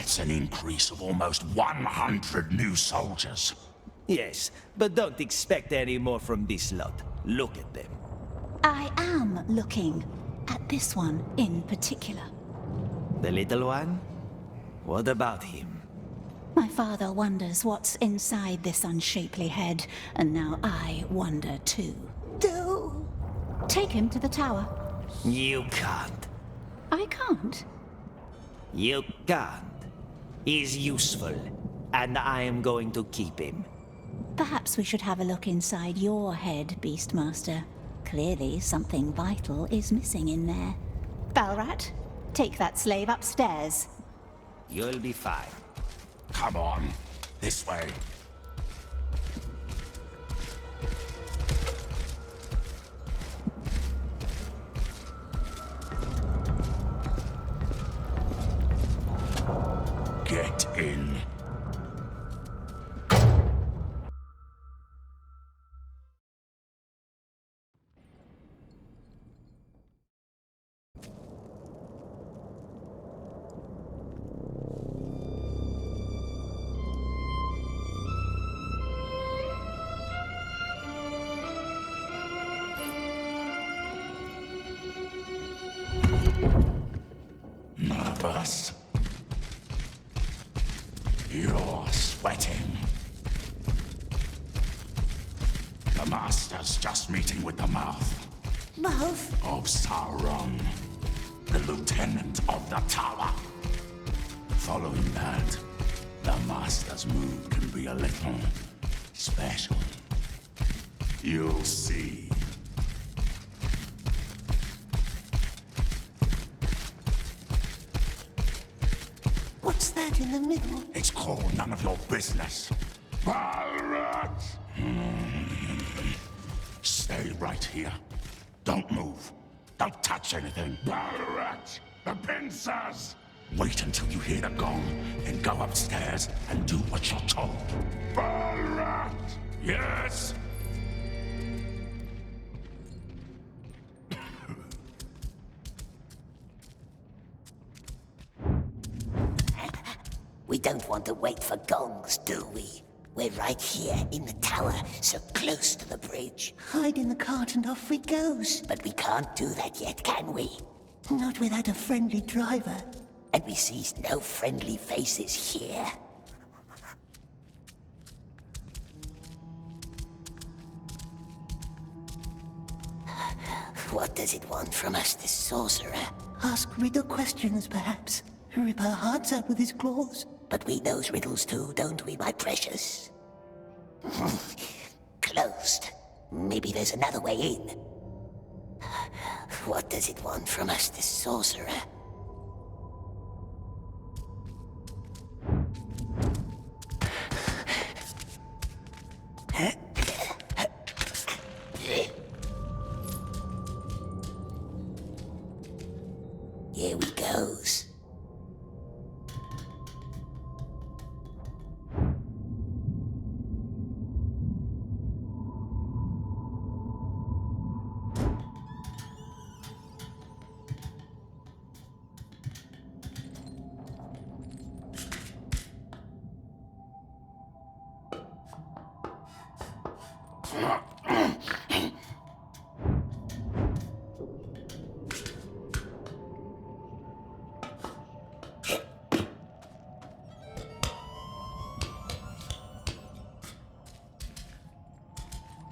That's an increase of almost 100 new soldiers. Yes, but don't expect any more from this lot. Look at them. I am looking at this one in particular. The little one? What about him? My father wonders what's inside this unshapely head, and now I wonder too. Do take him to the tower. You can't. I can't. You can't. He's useful, and I am going to keep him. Perhaps we should have a look inside your head, Beastmaster. Clearly something vital is missing in there. Balrat, take that slave upstairs. You'll be fine. Come on, this way. Get in. Nervous? You're sweating. The Master's just meeting with the mouth. Mouth? Of Sauron, the Lieutenant of the Tower. Following that, the Master's move can be a little special. You'll see. What's that in the middle? It's called none of your business. Balrat! Stay right here. Don't move. Don't touch anything. Balrat! The pincers! Wait until you hear the gong, then go upstairs and do what you're told. Balrat! Yes? We don't want to wait for gongs, do we? We're right here in the tower, so close to the bridge. Hide in the cart and off we goes. But we can't do that yet, can we? Not without a friendly driver. And we see no friendly faces here. What does it want from us, this sorcerer? Ask riddle questions, perhaps. Rip our hearts out with his claws. But we knows riddles too, don't we, my precious? Closed. Maybe there's another way in. What does it want from us, this sorcerer? Here we goes.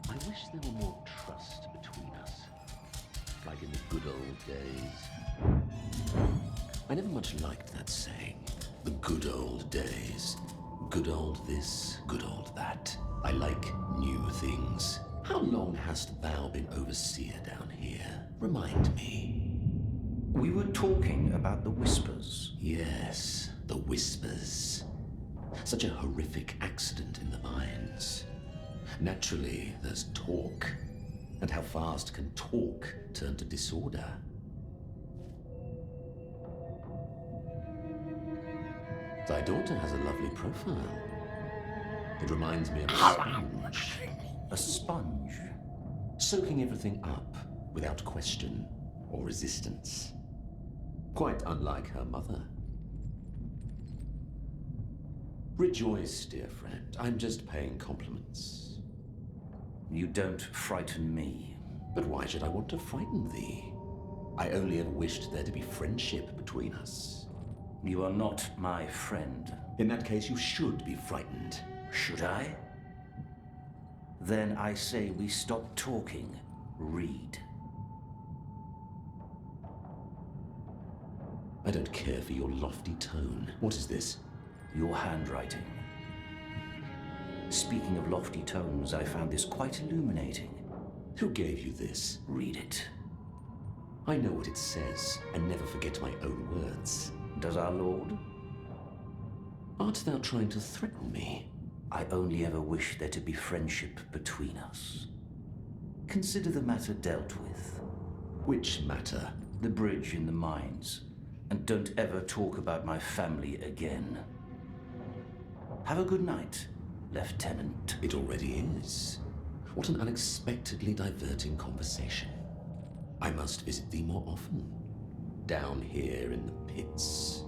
I wish there were more trust between us, like in the good old days. I never much liked that saying, the good old days. Good old this, good old that. I like new things. How long hast thou been overseer down here? Remind me. We were talking about the Whispers. Yes, the Whispers. Such a horrific accident in the mines. Naturally, there's talk. And how fast can talk turn to disorder? Thy daughter has a lovely profile. It reminds me of a sponge. A sponge. Soaking everything up without question or resistance. Quite unlike her mother. Rejoice, dear friend. I'm just paying compliments. You don't frighten me. But why should I want to frighten thee? I only ever wished there to be friendship between us. You are not my friend. In that case, you should be frightened. Should I? Then I say we stop talking. Read. I don't care for your lofty tone. What is this? Your handwriting. Speaking of lofty tones, I found this quite illuminating. Who gave you this? Read it. I know what it says, and never forget my own words. Does our Lord? Art thou trying to threaten me? I only ever wish there to be friendship between us. Consider the matter dealt with. Which matter? The bridge in the mines. And don't ever talk about my family again. Have a good night, Lieutenant. It already is. What an unexpectedly diverting conversation. I must visit thee more often. Down here in the pits.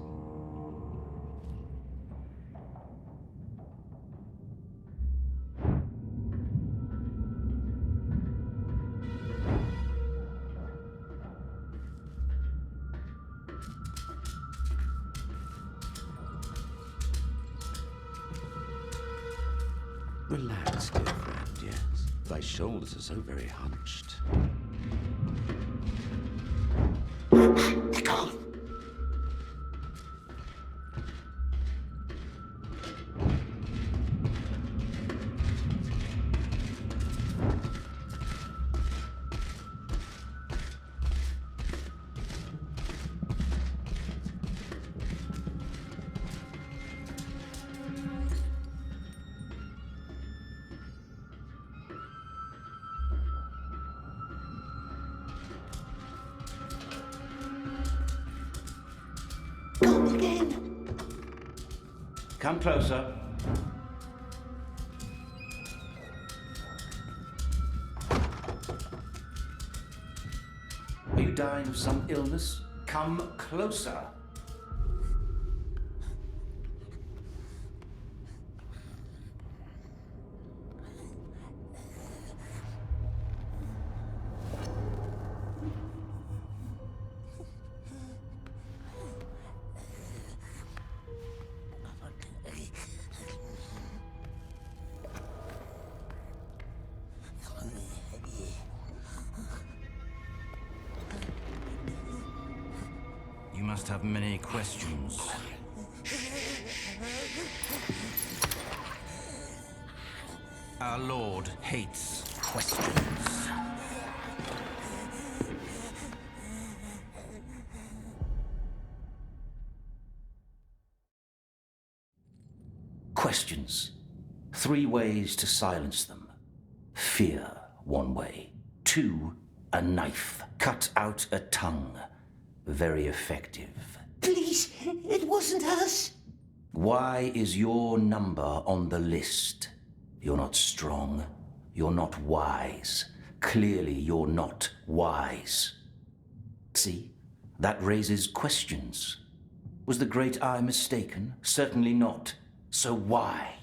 Relax, dear friend, yes. Thy shoulders are so very hunched. They're gone. Gone again. Come closer. Are you dying of some illness? Come closer. You must have many questions. Our Lord hates questions. Questions. 3 ways to silence them. Fear, 1 way. 2, a knife. Cut out a tongue. Very effective. Please, it wasn't us. Why is your number on the list? You're not strong. You're not wise. Clearly, you're not wise. See? That raises questions. Was the Great Eye mistaken? Certainly not. So why?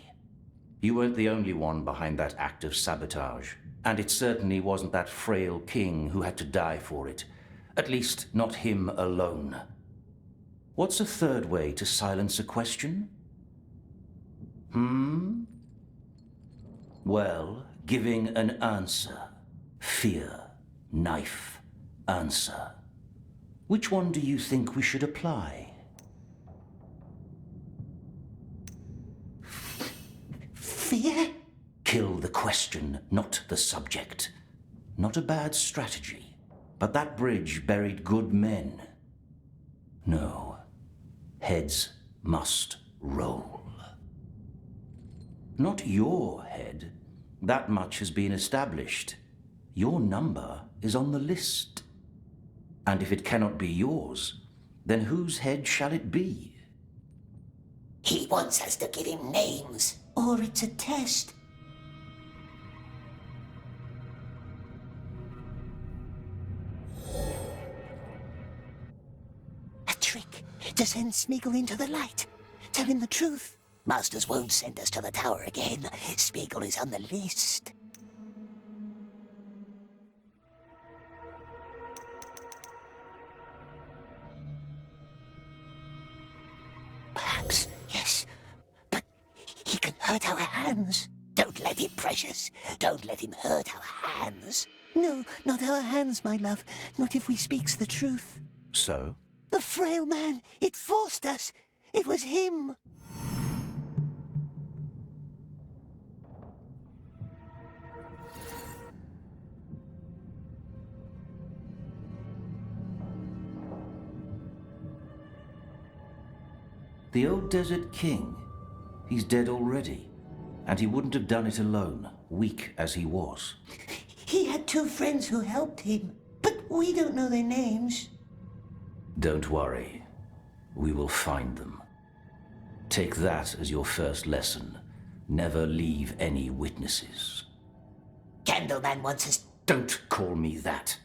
You weren't the only one behind that act of sabotage. And it certainly wasn't that frail king who had to die for it. At least, not him alone. What's a 3rd way to silence a question? Well, giving an answer. Fear, knife, answer. Which one do you think we should apply? Fear? Kill the question, not the subject. Not a bad strategy. But that bridge buried good men. No. Heads must roll. Not your head. That much has been established. Your number is on the list. And if it cannot be yours, then whose head shall it be? He wants us to give him names. Or it's a test. A trick to send Smeagol into the light. Tell him the truth. Masters won't send us to the tower again. Spiegel is on the list. Perhaps, yes. But he can hurt our hands. Don't let him, Precious. Don't let him hurt our hands. No, not our hands, my love. Not if we speaks the truth. So? The frail man, it forced us. It was him. The old desert king. He's dead already. And he wouldn't have done it alone, weak as he was. He had 2 friends who helped him, but we don't know their names. Don't worry. We will find them. Take that as your first lesson. Never leave any witnesses. Candleman wants us. Don't call me that.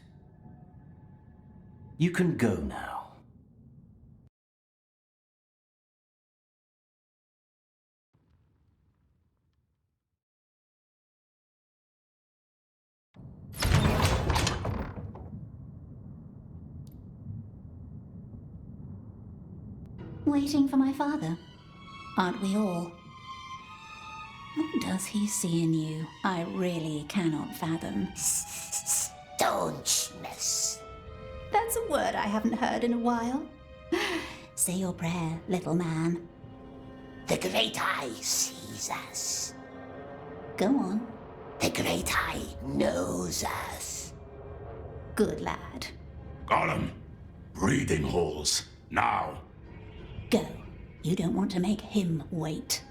You can go now. Waiting for my father? Aren't we all? What does he see in you? I really cannot fathom. Staunchness. That's a word I haven't heard in a while. Say your prayer, little man. The Great Eye sees us. Go on. The Great Eye knows us. Good lad. Gollum, breathing halls, now. Go. You don't want to make him wait.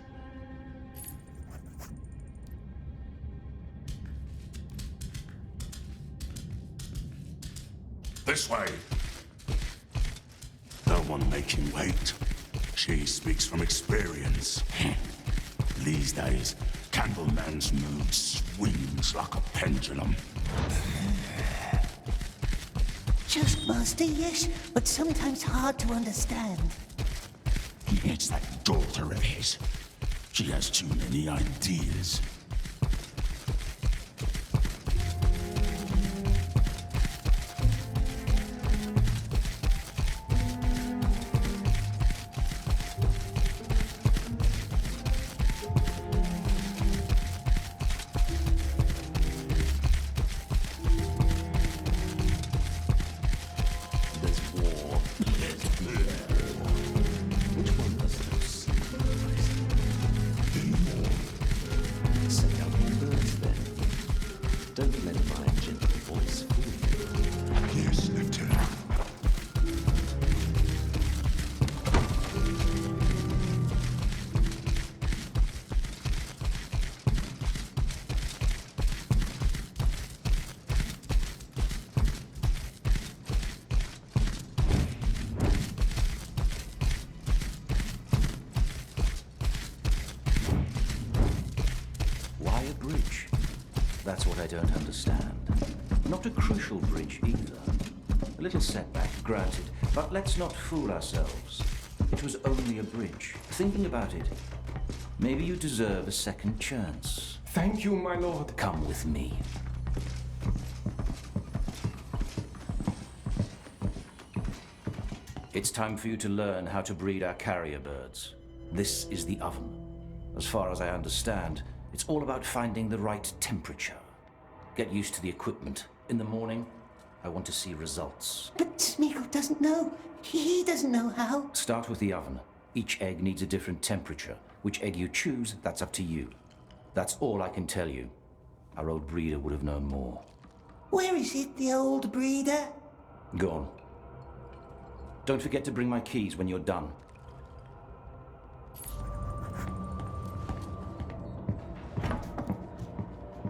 This way. Don't want to make him wait. She speaks from experience. These days, Candleman's mood swings like a pendulum. Just, Master, yes, but sometimes hard to understand. It's that daughter of his. She has too many ideas. Don't let my gentle voice fool you. Yes, Lieutenant. Why a bridge? That's what I don't understand. Not a crucial bridge either. A little setback, granted, but let's not fool ourselves. It was only a bridge. Thinking about it, maybe you deserve a second chance. Thank you, my lord. Come with me. It's time for you to learn how to breed our carrier birds. This is the oven. As far as I understand, it's all about finding the right temperature. Get used to the equipment. In the morning, I want to see results. But Smeagol doesn't know. He doesn't know how. Start with the oven. Each egg needs a different temperature. Which egg you choose, that's up to you. That's all I can tell you. Our old breeder would have known more. Where is it, the old breeder? Go on. Don't forget to bring my keys when you're done.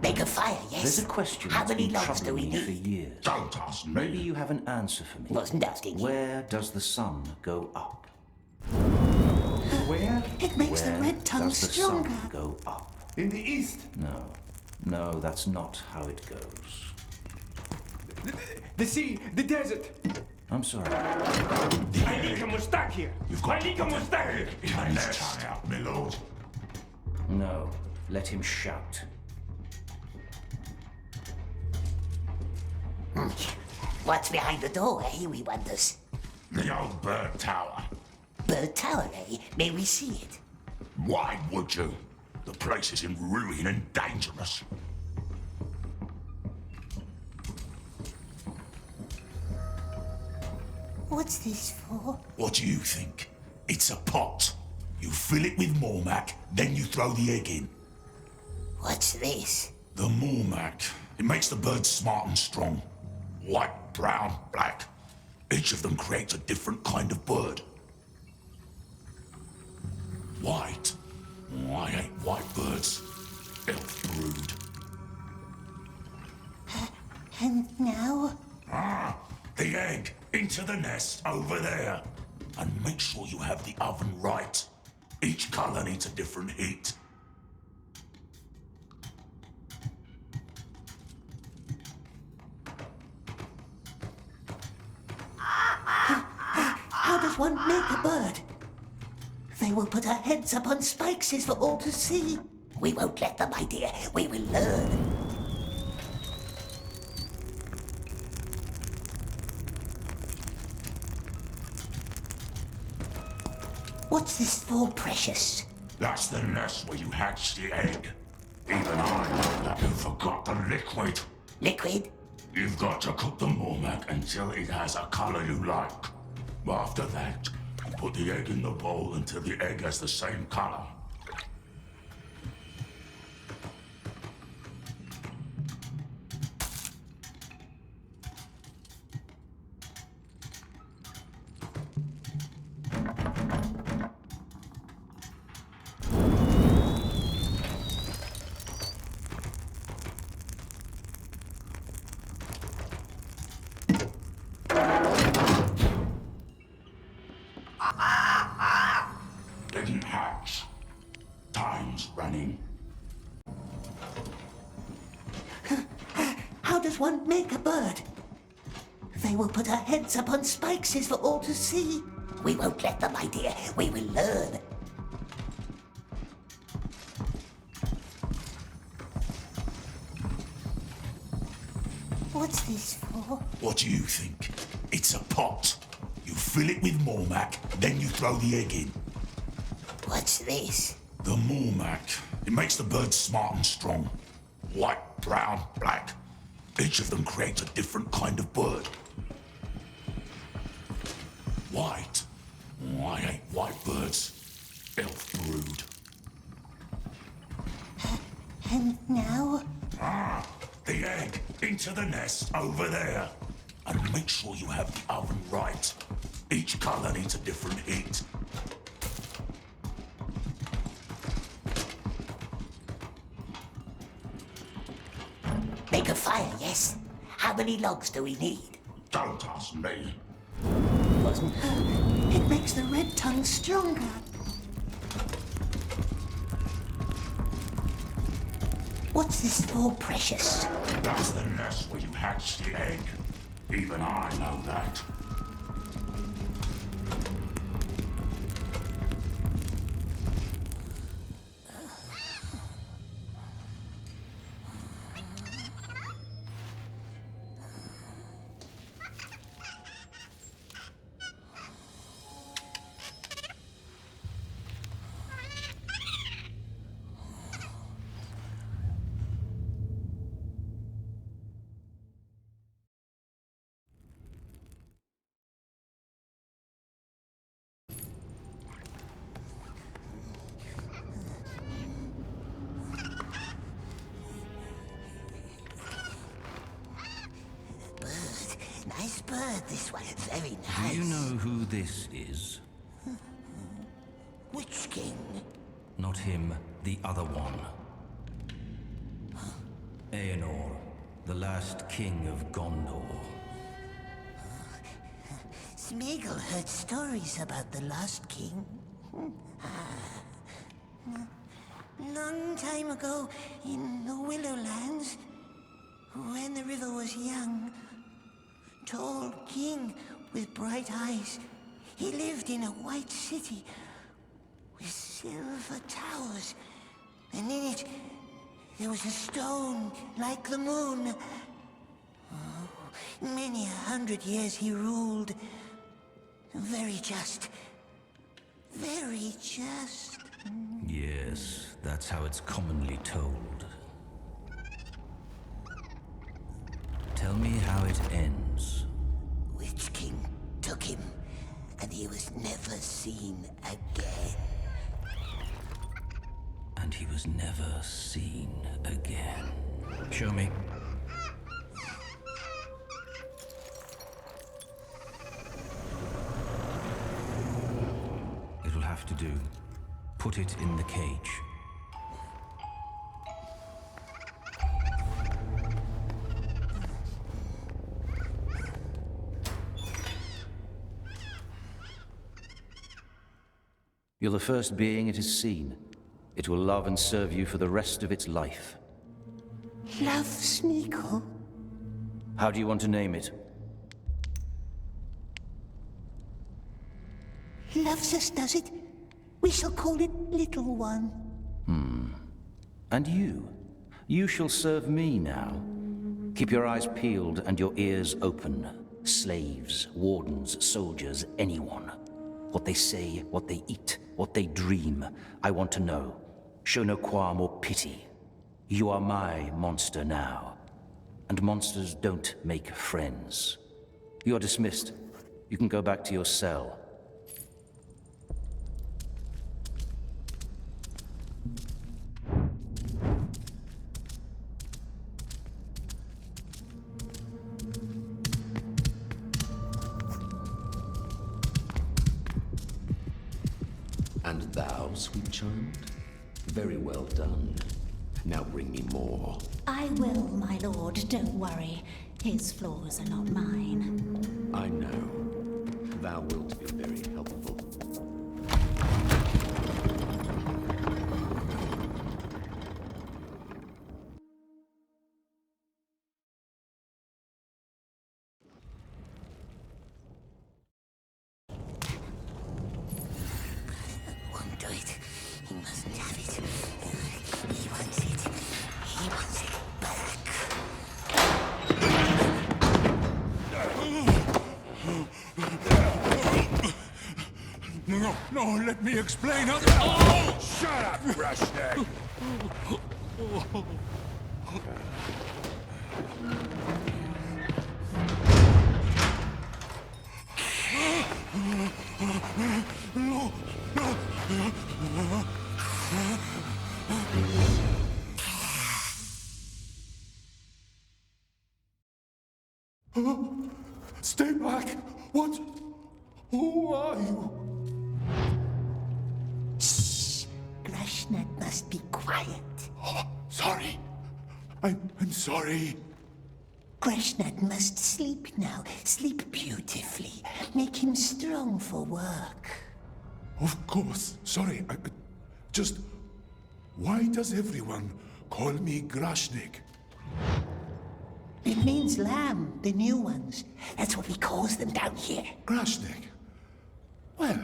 Make a fire, yes? There's a question How that's many been logs do troubling we me for need? years. Don't ask Maybe me. you have an answer for me. Wasn't asking you. Where does the sun go up? Where? It makes the Where red tongue does the stronger. sun go up? In the east. No, that's not how it goes. The sea, the desert. I'm sorry. I need a mustache here. You've got I need a mustache here. in a nest. Tie up, my lord. No, let him shout. What's behind the door, eh, we wonders? The old bird tower. Bird tower, eh? May we see it? Why would you? The place is in ruin and dangerous. What's this for? What do you think? It's a pot. You fill it with Mormac, then you throw the egg in. What's this? The Mormac. It makes the birds smart and strong. White, brown, black. Each of them creates a different kind of bird. White? Oh, I hate white birds. Elf brood. And now? Ah, the egg. Into the nest over there. And make sure you have the oven right. Each color needs a different heat. How does one make a bird? They will put our heads up on spikes for all to see. We won't let them, my dear. We will learn. What's this for, precious? That's the nest where you hatch the egg. Even I know that. You forgot the liquid. Liquid? You've got to cook the Mormac until it has a color you like. After that, put the egg in the bowl until the egg has the same color. Didn't hatch. Time's running. How does one make a bird? They will put our heads up on spikes for all to see. We won't let them, my dear. We will learn. What's this for? What do you think? It's a pot. You fill it with Mormac, then you throw the egg in. What's this? The Mormac. It makes the birds smart and strong. White, brown, black. Each of them creates a different kind of bird. White? Oh, I hate white birds. Elf brood. And now? Ah, the egg. Into the nest over there. And make sure you have the oven right. Each color needs a different heat. Make a fire, yes? How many logs do we need? Don't ask me. It makes the red tongue stronger. What's this for, precious? That's the nest where you hatch the egg. Even I know that. Nice bird, this one. Very nice. Do you know who this is? Which king? Not him, the other one. Aenor, the last king of Gondor. Smeagol heard stories about the lost king. Long time ago, in the Willowlands, when the river was young, tall king with bright eyes, he lived in a white city with silver towers And in it, there was a stone like the moon. Many 100 years he ruled. Very just. Very just. Yes, that's how it's commonly told. Tell me how it ends. Witch King took him, and he was never seen again. And he was never seen again. Show me. It'll have to do. Put it in the cage. You're the first being it has seen. It will love and serve you for the rest of its life. Love Sneakle? How do you want to name it? Loves us, does it? We shall call it Little One. And you? You shall serve me now. Keep your eyes peeled and your ears open. Slaves, wardens, soldiers, anyone. What they say, what they eat, what they dream. I want to know. Show no qualm or pity. You are my monster now. And monsters don't make friends. You're dismissed. You can go back to your cell. And thou, sweet child? Very well done. Now bring me more. I will, my lord, don't worry. His flaws are not mine. I know. Thou wilt be very helpful. Won't do it. He mustn't have it. He wants it. He wants it back. No, let me explain. Oh! Shut up, brushneck! Stay back! What? Who are you? Grashnut must be quiet. Oh, sorry. I'm sorry. Grashnut must sleep now. Sleep beautifully. Make him strong for work. Of course. Sorry. Just... Why does everyone call me Grashnik? It means lamb, the new ones. That's what we calls them down here. Grashnik? Well,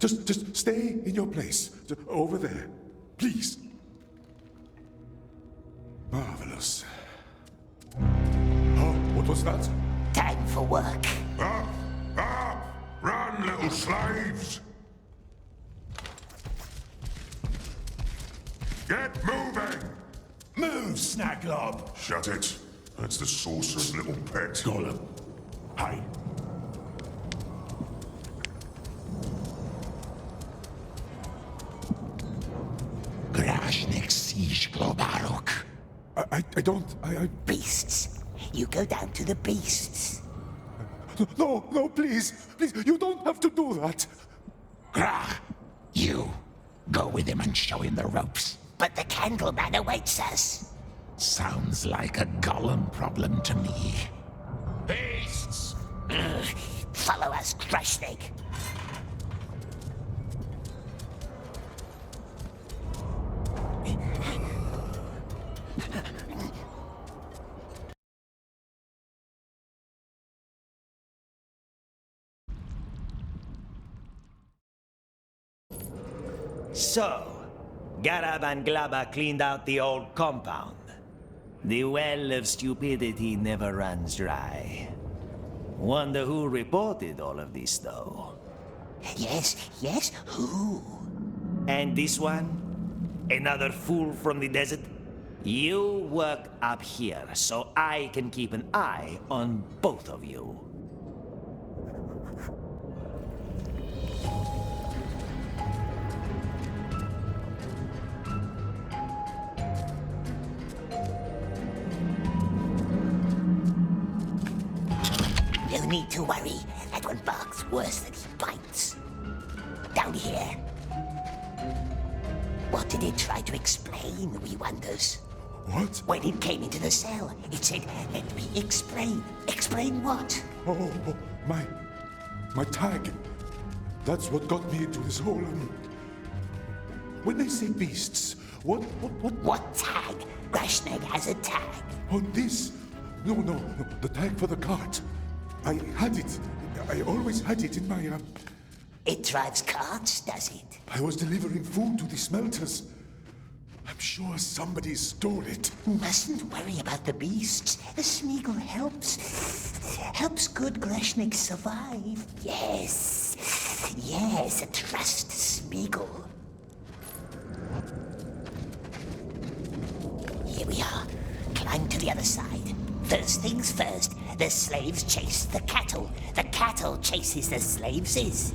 just stay in your place. Over there. Please. Marvelous. Oh, what was that? Time for work. Run, little slaves! Get moving! Move, Snaglob! Shut it. That's the sorcerer's little pet. Gollum. Hi. Grashnik siege Globarok. I don't... Beasts. You go down to the beasts. No, please. Please, you don't have to do that. Grah, you go with him and show him the ropes. But the Candleman awaits us. Sounds like a Gollum problem to me. Beasts! Follow us, Grashnik. So, Garab and Glaba cleaned out the old compound. The well of stupidity never runs dry. Wonder who reported all of this, though. Yes, who? And this one? Another fool from the desert? You work up here, so I can keep an eye on both of you. No need to worry. That one barks worse than he bites. Down here. What did it try to explain, we wonders? What? When it came into the cell, it said, "Let me explain." Explain what? Oh, my tag. That's what got me into this hole. When they say beasts, what? What tag? Grashnek has a tag. On this? No, the tag for the cart. I had it. I always had it in my, It drives carts, does it? I was delivering food to the smelters. I'm sure somebody stole it. Mustn't worry about the beasts. The Smeagol helps good Grashnik survive. Yes, trust Smeagol. Here we are. Climb to the other side. First things first, the slaves chase the cattle. The cattle chases the slaves.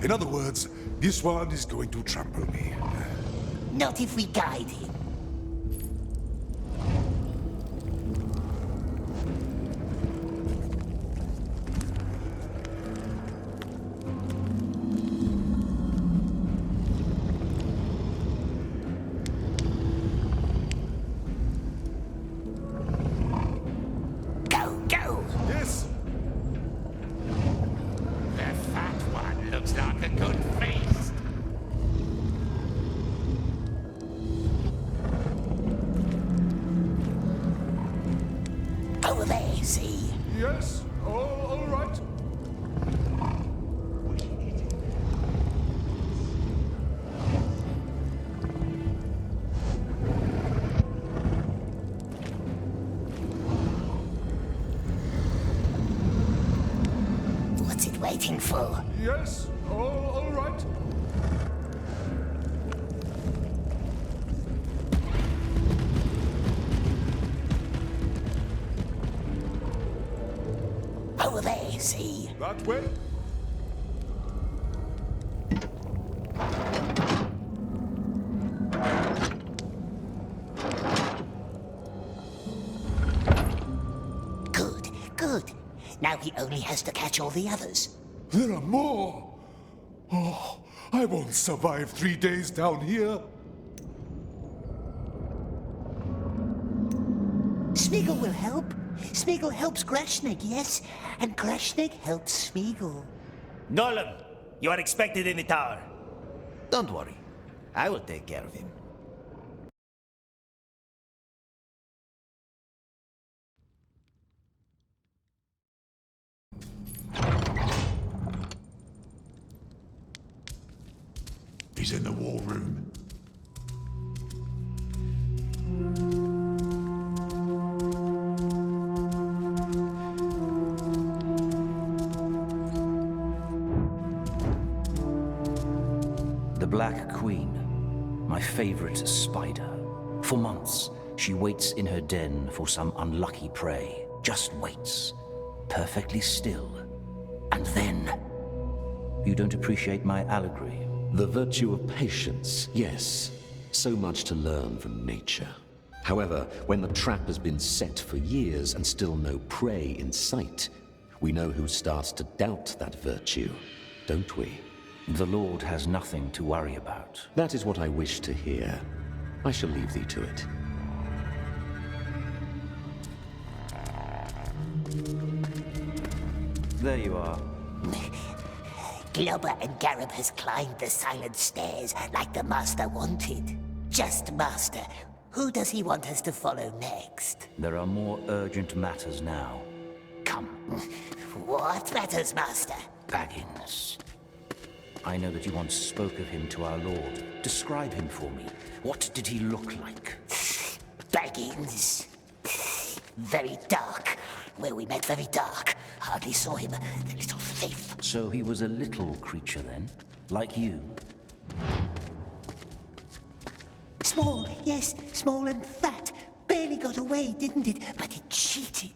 In other words, this one is going to trample me. Not if we guide him. Go! Yes! The fat one looks like a good feast. Over there, see? Yes, all right. What's it waiting for? Yes, all right. Over there, see? That way? Good. Now he only has to catch all the others. There are more. Oh, I won't survive 3 days down here. Smeagol will help. Smeagol helps Grashnek, yes? And Grashnek helps Smeagol. Gollum, you are expected in the tower. Don't worry, I will take care of him. He's in the war room. The Black Queen, my favorite spider. For months, she waits in her den for some unlucky prey. Just waits, perfectly still. And then... You don't appreciate my allegory? The virtue of patience, yes. So much to learn from nature. However, when the trap has been set for years and still no prey in sight, we know who starts to doubt that virtue, don't we? The Lord has nothing to worry about. That is what I wish to hear. I shall leave thee to it. There you are. Globber and Garab has climbed the silent stairs like the Master wanted. Just Master. Who does he want us to follow next? There are more urgent matters now. Come, What matters, Master? Baggins. I know that you once spoke of him to our Lord. Describe him for me. What did he look like? Baggins. Very dark. Where we met, very dark. Hardly saw him. The little thief. So he was a little creature then? Like you? Small, yes, small and fat. Barely got away, didn't it? But it cheated.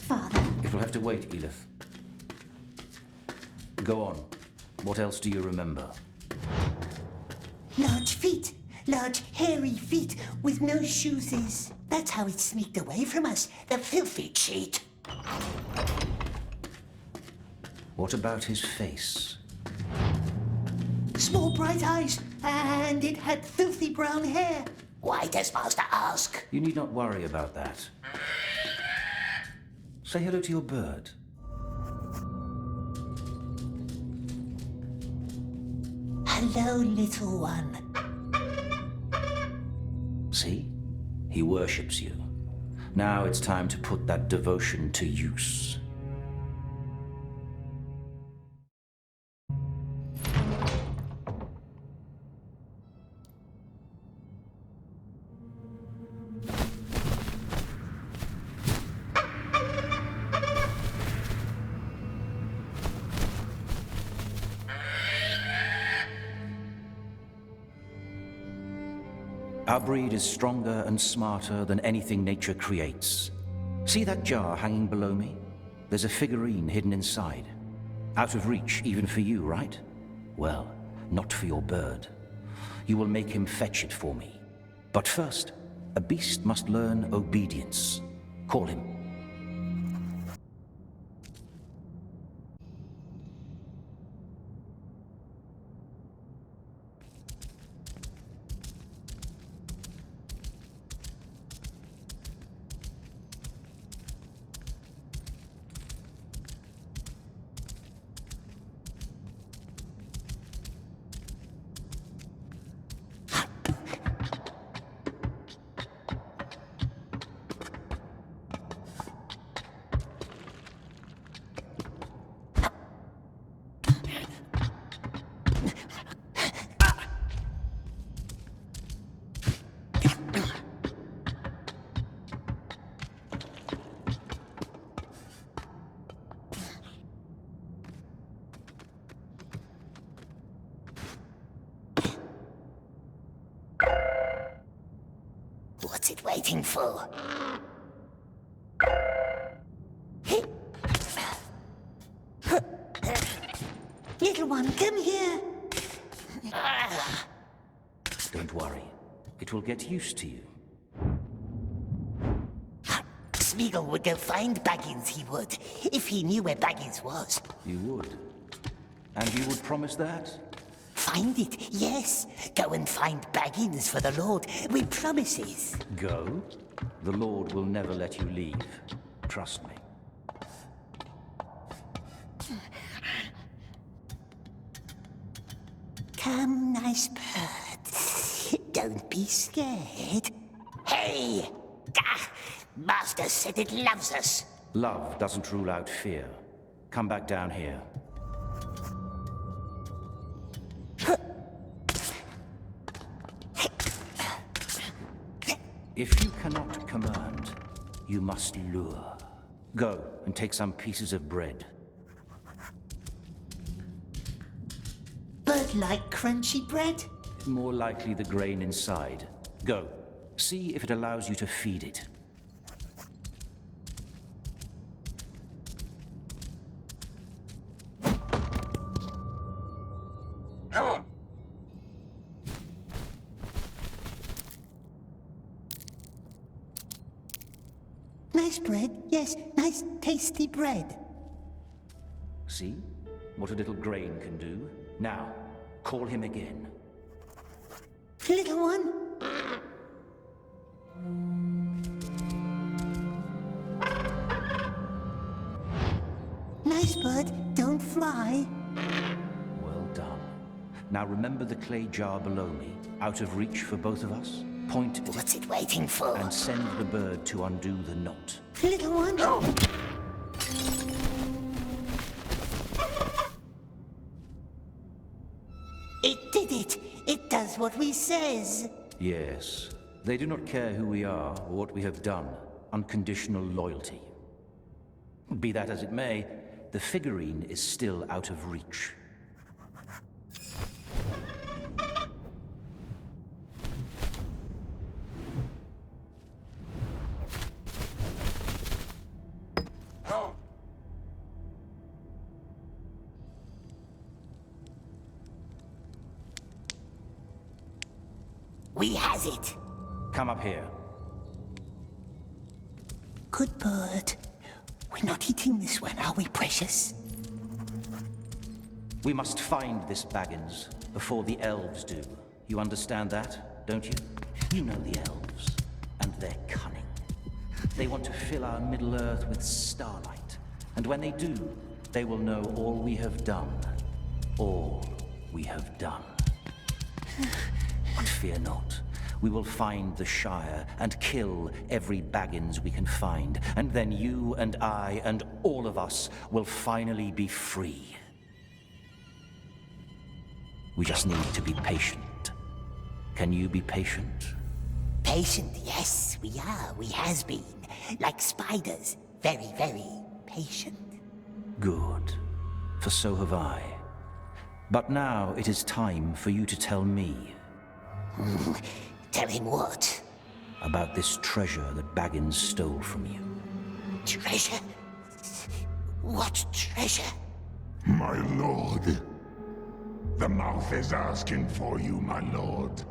Father, It'll have to wait, Edith. Go on. What else do you remember? Large feet. Large, hairy feet with no shoes. That's how it sneaked away from us. The filthy cheat. What about his face? Small bright eyes. And it had filthy brown hair. Why does Master ask? You need not worry about that. Say hello to your bird. Hello, little one. See? He worships you. Now it's time to put that devotion to use. Our breed is stronger and smarter than anything nature creates. See that jar hanging below me? There's a figurine hidden inside. Out of reach, even for you, right? Well, not for your bird. You will make him fetch it for me. But first, a beast must learn obedience. Call him. What's it waiting for? Little one, come here. Don't worry. It will get used to you. Smeagol would go find Baggins, he would, if he knew where Baggins was. You would. And you would promise that? Find it, yes. Go and find Baggins for the Lord, with promises. Go? The Lord will never let you leave. Trust me. Come, nice bird. Don't be scared. Hey! Ah, Master said it loves us. Love doesn't rule out fear. Come back down here. If you cannot command, you must lure. Go and take some pieces of bread. Bird-like crunchy bread? More likely the grain inside. Go. See if it allows you to feed it. Nice bread, yes, nice tasty bread. See what a little grain can do? Now, call him again. Little one? Nice bird, don't fly? Well done. Now remember the clay jar below me, out of reach for both of us? Point it What's it waiting for? and send the bird to undo the knot. Little one? It did it! It does what we says! Yes. They do not care who we are or what we have done. Unconditional loyalty. Be that as it may, the figurine is still out of reach. We has it! Come up here. Good bird. We're not eating this one, are we, precious? We must find this Baggins before the elves do. You understand that, don't you? You know the elves, and they're cunning. They want to fill our Middle-earth with starlight, and when they do, they will know all we have done. All we have done. But fear not. We will find the Shire and kill every Baggins we can find, and then you and I and all of us will finally be free. We just need to be patient. Can you be patient? Patient, yes, we are. We has been. Like spiders. Very, very patient. Good. For so have I. But now it is time for you to tell me. Tell him what? About this treasure that Baggins stole from you. Treasure? What treasure? My lord. The mouth is asking for you, my lord.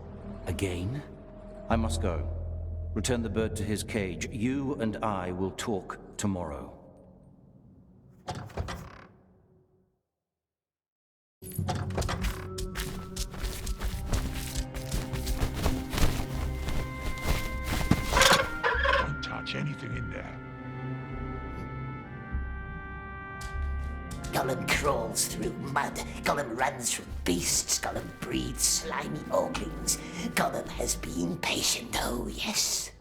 Again? I must go. Return the bird to his cage. You and I will talk tomorrow. Don't touch anything in there. Gollum crawls through mud. Gollum runs from beasts. Gollum breeds slimy orglings. Gollum has been patient, oh yes.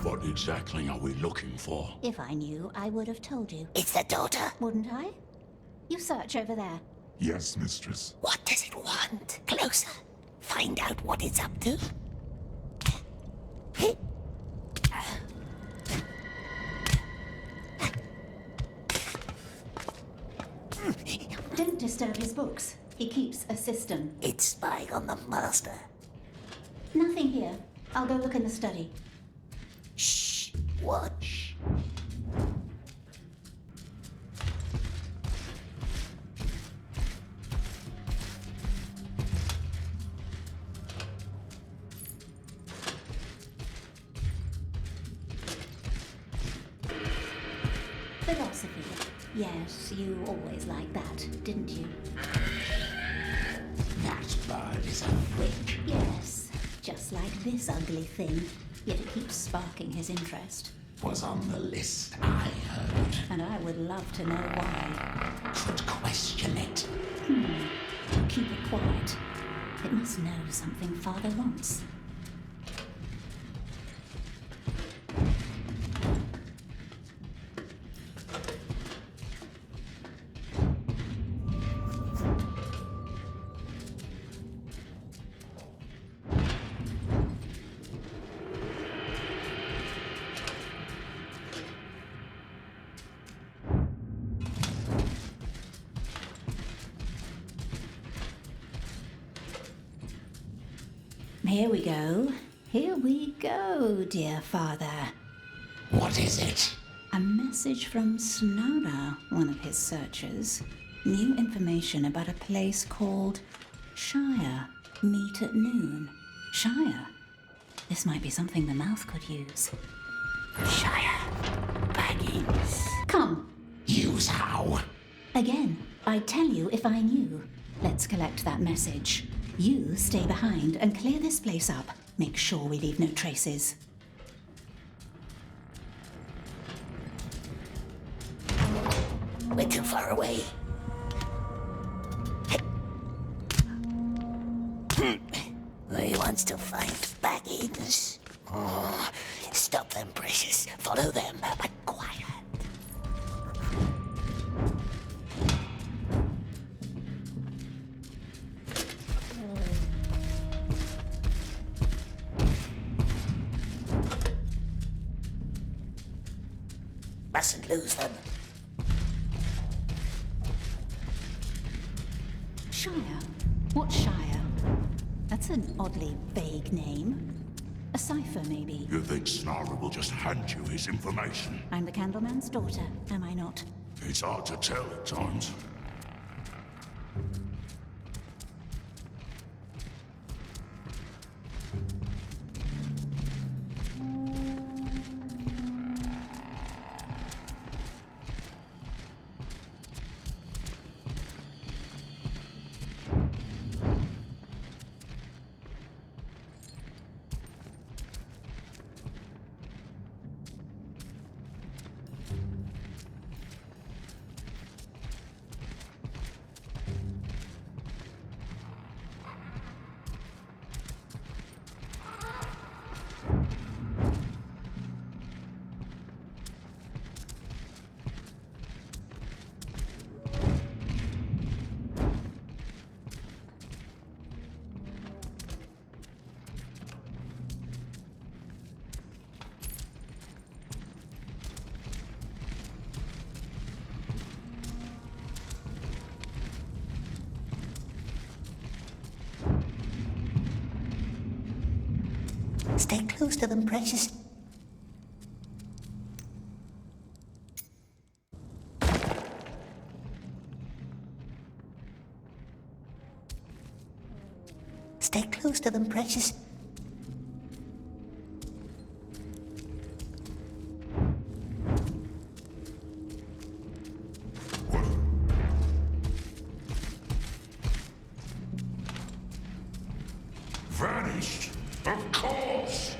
What exactly are we looking for? If I knew, I would have told you. It's the daughter. Wouldn't I? You search over there. Yes, mistress. What does it want? Closer. Find out what it's up to. Don't disturb his books. He keeps a system. It's spying on the master. Nothing here. I'll go look in the study. Shh. Watch. Philosophy. Yes, you always liked that, didn't you? That bird is a witch. Yes, just like this ugly thing. Yet it keeps sparking his interest. Was on the list, I heard. And I would love to know why. Could question it. Keep it quiet. It must know something Father wants. Here we go. Here we go, dear father. What is it? A message from Snara, one of his searchers. New information about a place called Shire. Meet at noon. Shire? This might be something the mouth could use. Shire. Baggies. Come. Use how? Again, I'd tell you if I knew. Let's collect that message. You stay behind and clear this place up. Make sure we leave no traces. We're too far away. He wants to find Baggins. Oh, stop them, precious. Follow them, but quiet. Mustn't lose them. Shire? What Shire? That's an oddly vague name. A cipher, maybe. You think Snarl will just hand you his information? I'm the Candleman's daughter, am I not? It's hard to tell at times. Stay close to them, precious. Stay close to them, precious. Vanished? Of course!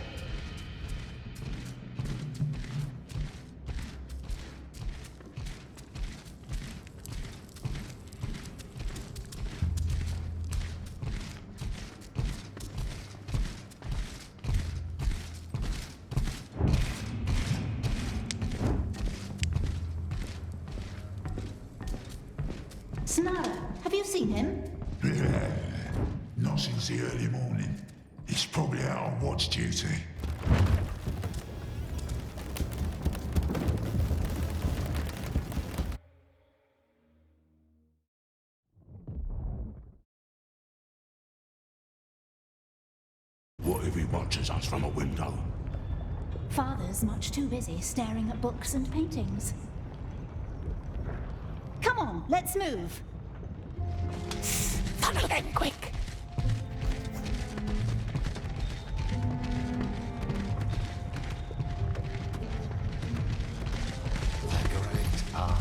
Snara, have you seen him? Not since the early morning. He's probably out on watch duty. What if he watches us from a window? Father's much too busy staring at books and paintings. Come on, let's move. Follow them, quick.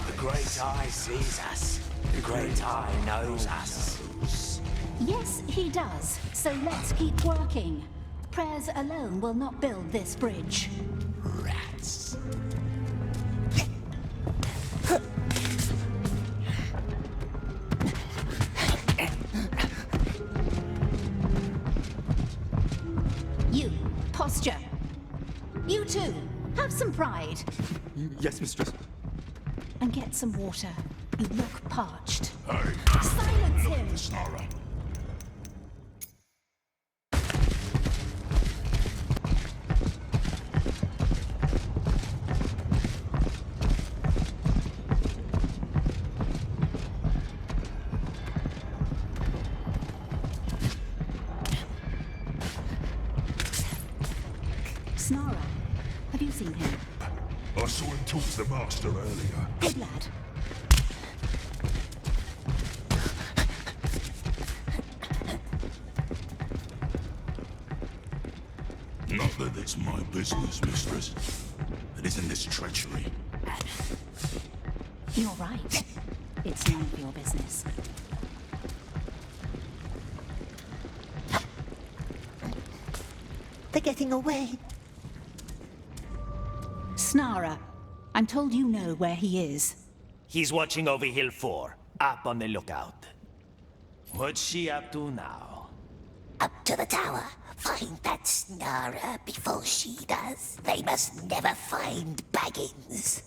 The Great Eye sees us. The Great Eye knows us. Yes, he does. So let's keep working. Prayers alone will not build this bridge. Rats. You, posture. You too, have some pride. Yes, mistress. And get some water. You look parched. Hey, Silence look him! at the Snarl. Snara, have you seen him? I saw him talk to the master earlier. Good lad. Not that it's my business, mistress. It isn't this treachery. You're right. It's none of your business. They're getting away. Snara, I'm told you know where he is. He's watching over Hill 4, up on the lookout. What's she up to now? Up to the tower. Find that Snara before she does. They must never find Baggins.